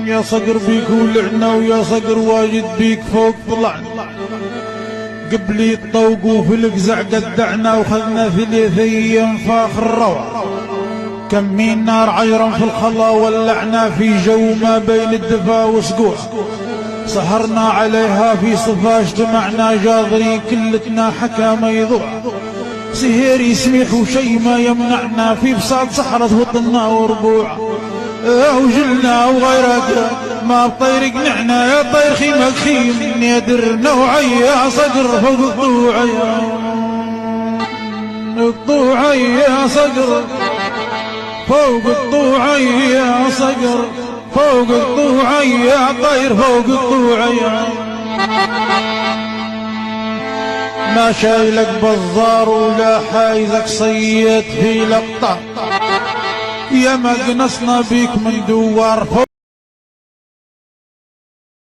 يا صقر بيك ولعنا ويا صقر واجد بيك فوق طلعنا، قبلي الطوق وفي القزع قدعنا وخذنا 3 أيام فاخر الروعة، كمين نار عيرا في الخلا ولعنا في جو ما بين الدفا وسقوع، سهرنا عليها في صفا اجتمعنا جاضرين كلتنا حكى ما يضوع، سهير يسمح وشي ما يمنعنا في بساط صحرة وطنا وربوع، وجلنا وغيرك ما بطير قنعنا يا طير خيمك خيم يدر نوعي يا صقر فوق الضوعي، الضوعي يا صقر فوق الضوعي يا صقر فوق الضوعي يا طير فوق الضوعي، ما شايلك بزار ولا حايزك صيد في لقطة، يا ما قنصنا بيك من دوار فوق